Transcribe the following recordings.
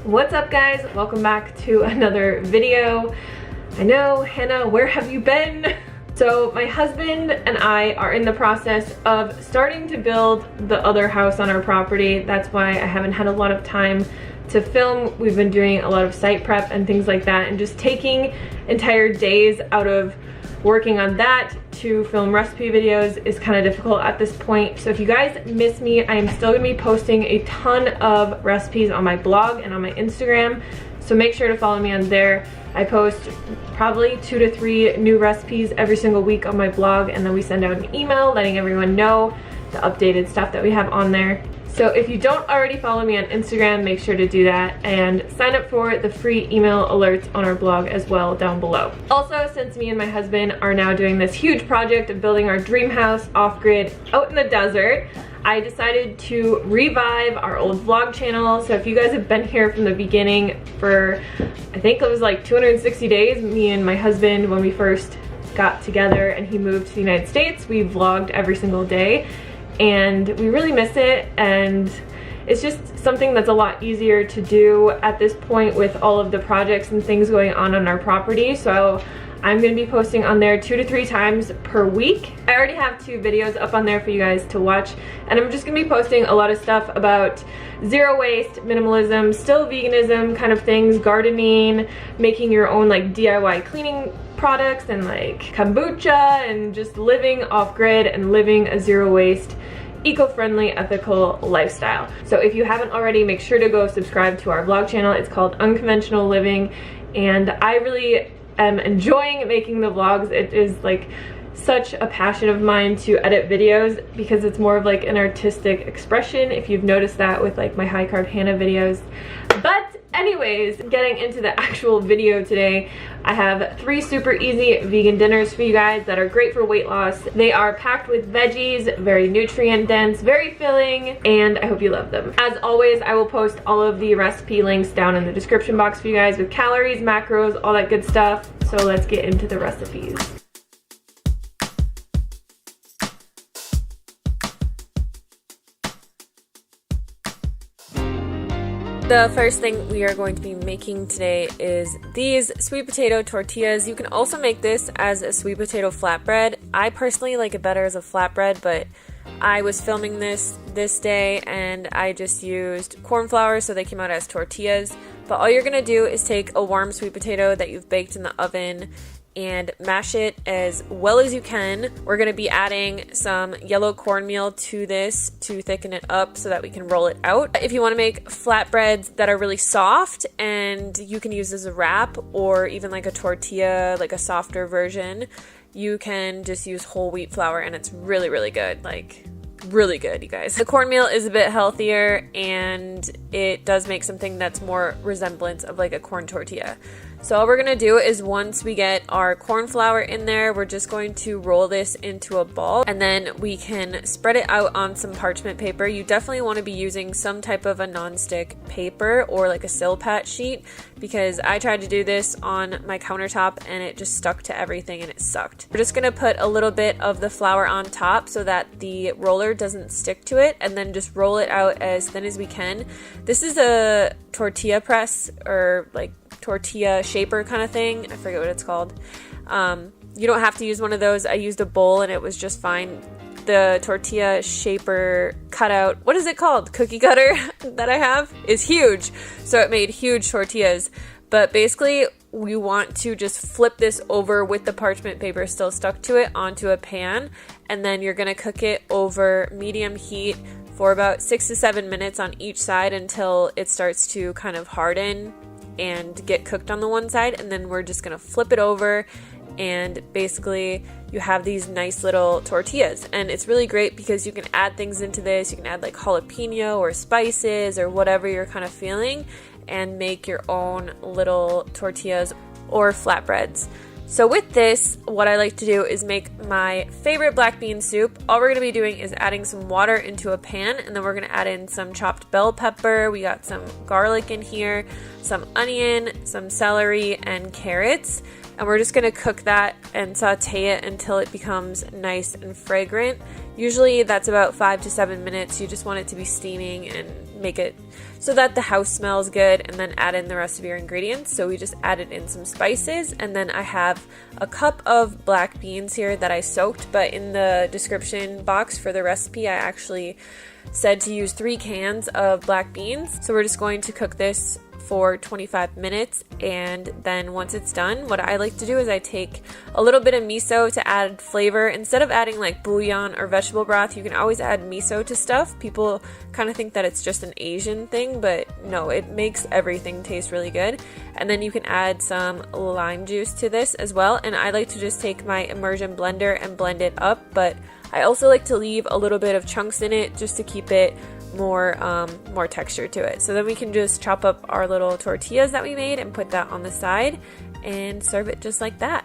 What's up guys? Welcome back to another video. I know, Hannah, where have you been? So my husband and I are in the process of starting to build the other house on our property. That's why I haven't had a lot of time to film. We've been doing a lot of site prep and things like that, and just taking entire days out of working on that to film recipe videos is kind of difficult at this point. So if you guys miss me, I am still gonna be posting a ton of recipes on my blog and on my Instagram, so make sure to follow me on there. I post probably 2 to 3 new recipes every single week on my blog, and then we send out an email letting everyone know the updated stuff that we have on there. So if you don't already follow me on Instagram, make sure to do that and sign up for the free email alerts on our blog as well down below. Also, since me and my husband are now doing this huge project of building our dream house off-grid out in the desert, I decided to revive our old vlog channel. So if you guys have been here from the beginning for, I think it was like 260 days, me and my husband, when we first got together and he moved to the United States, we vlogged every single day. And we really miss it, and it's just something that's a lot easier to do at this point with all of the projects and things going on our property. So I'm going to be posting on there 2 to 3 times per week. I already have 2 videos up on there for you guys to watch, and I'm just going to be posting a lot of stuff about zero waste, minimalism, still veganism kind of things, gardening, making your own like DIY cleaning products and like kombucha, and just living off-grid and living a zero waste, eco-friendly, ethical lifestyle. So if you haven't already, make sure to go subscribe to our vlog channel. It's called Unconventional Living, and I really am enjoying making the vlogs. It is like such a passion of mine to edit videos because it's more of like an artistic expression, if you've noticed that with like my high carb Hannah videos. But anyways, getting into the actual video today, I have 3 super easy vegan dinners for you guys that are great for weight loss. They are packed with veggies, very nutrient dense, very filling, and I hope you love them. As always, I will post all of the recipe links down in the description box for you guys with calories, macros, all that good stuff. So let's get into the recipes. The first thing we are going to be making today is these sweet potato tortillas. You can also make this as a sweet potato flatbread. I personally like it better as a flatbread, but I was filming this day and I just used corn flour, so they came out as tortillas. But all you're going to do is take a warm sweet potato that you've baked in the oven and mash it as well as you can. We're going to be adding some yellow cornmeal to this to thicken it up so that we can roll it out. If you want to make flatbreads that are really soft, and you can use as a wrap or even like a tortilla, like a softer version, you can just use whole wheat flour, and it's really, really good. Like, really good, you guys. The cornmeal is a bit healthier, and it does make something that's more resemblance of like a corn tortilla. So all we're going to do is, once we get our corn flour in there, we're just going to roll this into a ball, and then we can spread it out on some parchment paper. You definitely want to be using some type of a non-stick paper or like a Silpat sheet, because I tried to do this on my countertop and it just stuck to everything and it sucked. We're just going to put a little bit of the flour on top so that the roller doesn't stick to it, and then just roll it out as thin as we can. This is a tortilla press, or like tortilla shaper kind of thing. I forget what it's called. You don't have to use one of those. I used a bowl and it was just fine. The tortilla shaper cutout, what is it called? Cookie cutter that I have is huge. So it made huge tortillas. But basically, we want to just flip this over with the parchment paper still stuck to it onto a pan, and then you're going to cook it over medium heat for about 6 to 7 minutes on each side until it starts to kind of harden and get cooked on the one side. And then we're just going to flip it over, and basically you have these nice little tortillas. And it's really great because you can add things into this. You can add like jalapeno or spices or whatever you're kind of feeling, and make your own little tortillas or flatbreads. So with this, what I like to do is make my favorite black bean soup. All we're going to be doing is adding some water into a pan, and then we're going to add in some chopped bell pepper. We got some garlic in here, some onion, some celery, and carrots. and we're just gonna cook that and saute it until it becomes nice and fragrant. Usually that's about 5 to 7 minutes. You just want it to be steaming and make it so that the house smells good, and then add in the rest of your ingredients. So we just added in some spices, and then I have a cup of black beans here that I soaked, but in the description box for the recipe I actually said to use 3 cans of black beans. So we're just going to cook this for 25 minutes, and then once it's done, what I like to do is I take a little bit of miso to add flavor. Instead of adding like bouillon or vegetable broth, you can always add miso to stuff. People kind of think that it's just an Asian thing, but no, it makes everything taste really good. And then you can add some lime juice to this as well, and I like to just take my immersion blender and blend it up, but I also like to leave a little bit of chunks in it just to keep it more texture to it. So then we can just chop up our little tortillas that we made and put that on the side and serve it just like that.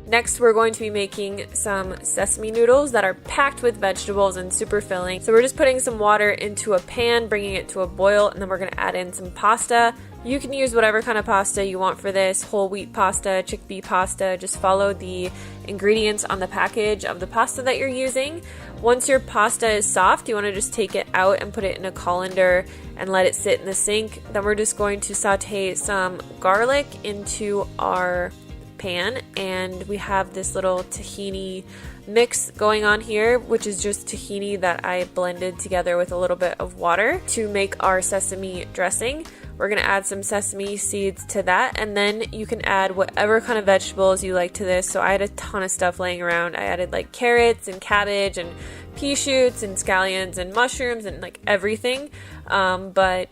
Next, we're going to be making some sesame noodles that are packed with vegetables and super filling. So we're just putting some water into a pan, bringing it to a boil, and then we're going to add in some pasta. You can use whatever kind of pasta you want for this, whole wheat pasta, chickpea pasta. Just follow the ingredients on the package of the pasta that you're using. Once your pasta is soft, you want to just take it out and put it in a colander and let it sit in the sink. Then we're just going to saute some garlic into our pan, and we have this little tahini mix going on here, which is just tahini that I blended together with a little bit of water to make our sesame dressing. We're going to add some sesame seeds to that, and then you can add whatever kind of vegetables you like to this. So I had a ton of stuff laying around. I added like carrots and cabbage and pea shoots and scallions and mushrooms and like everything, but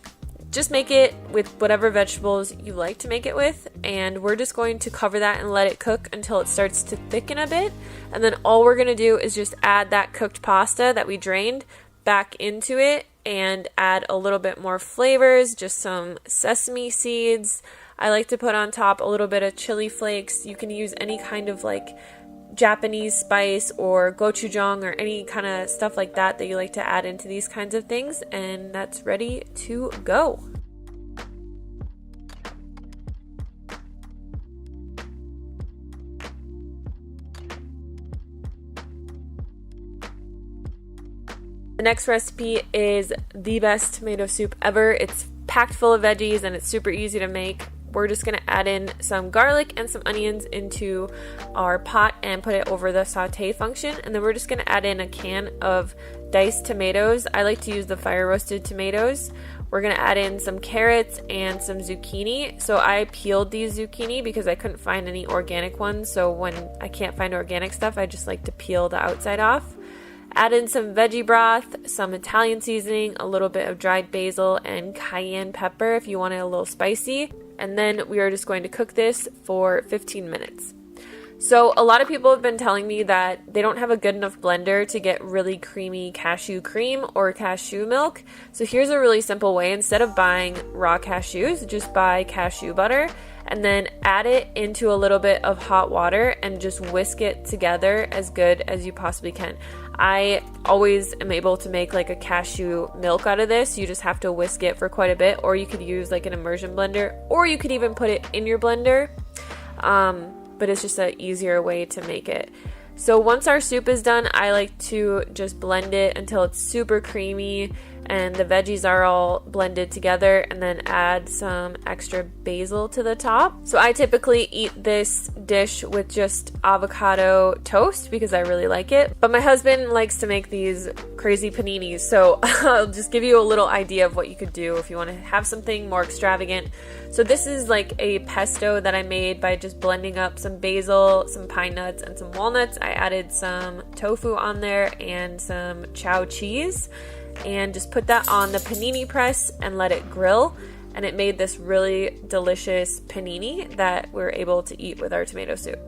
just make it with whatever vegetables you like to make it with, and we're just going to cover that and let it cook until it starts to thicken a bit. And then all we're going to do is just add that cooked pasta that we drained back into it and add a little bit more flavors, just some sesame seeds. I like to put on top a little bit of chili flakes. You can use any kind of like Japanese spice or gochujang or any kind of stuff like that that you like to add into these kinds of things, and that's ready to go. The next recipe is the best tomato soup ever. It's packed full of veggies and it's super easy to make. We're just going to add in some garlic and some onions into our pot and put it over the saute function. And then we're just going to add in a can of diced tomatoes. I like to use the fire roasted tomatoes. We're going to add in some carrots and some zucchini. So I peeled these zucchini because I couldn't find any organic ones. So when I can't find organic stuff, I just like to peel the outside off. Add in some veggie broth, some Italian seasoning, a little bit of dried basil, and cayenne pepper if you want it a little spicy. And then we are just going to cook this for 15 minutes. So a lot of people have been telling me that they don't have a good enough blender to get really creamy cashew cream or cashew milk. So here's a really simple way. Instead of buying raw cashews, just buy cashew butter and then add it into a little bit of hot water and just whisk it together as good as you possibly can. I always am able to make like a cashew milk out of this. You just have to whisk it for quite a bit, or you could use like an immersion blender, or you could even put it in your blender. But it's just an easier way to make it. So once our soup is done, I like to just blend it until it's super creamy and the veggies are all blended together, and then add some extra basil to the top. So I typically eat this dish with just avocado toast because I really like it. But my husband likes to make these crazy paninis, so I'll just give you a little idea of what you could do if you want to have something more extravagant. So this is like a pesto that I made by just blending up some basil, some pine nuts, and some walnuts. I added some tofu on there and some chow cheese, and just put that on the panini press and let it grill, and it made this really delicious panini that we're able to eat with our tomato soup.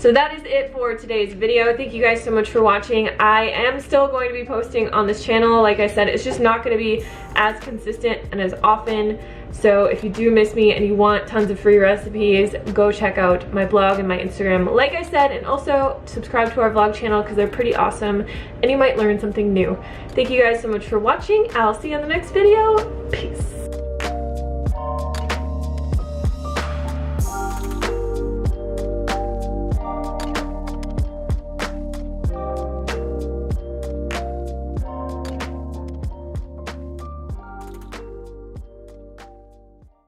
So that is it for today's video. Thank you guys so much for watching. I am still going to be posting on this channel. Like I said, it's just not going to be as consistent and as often. So if you do miss me and you want tons of free recipes, go check out my blog and my Instagram, like I said, and also subscribe to our vlog channel because they're pretty awesome and you might learn something new. Thank you guys so much for watching. I'll see you in the next video. Peace.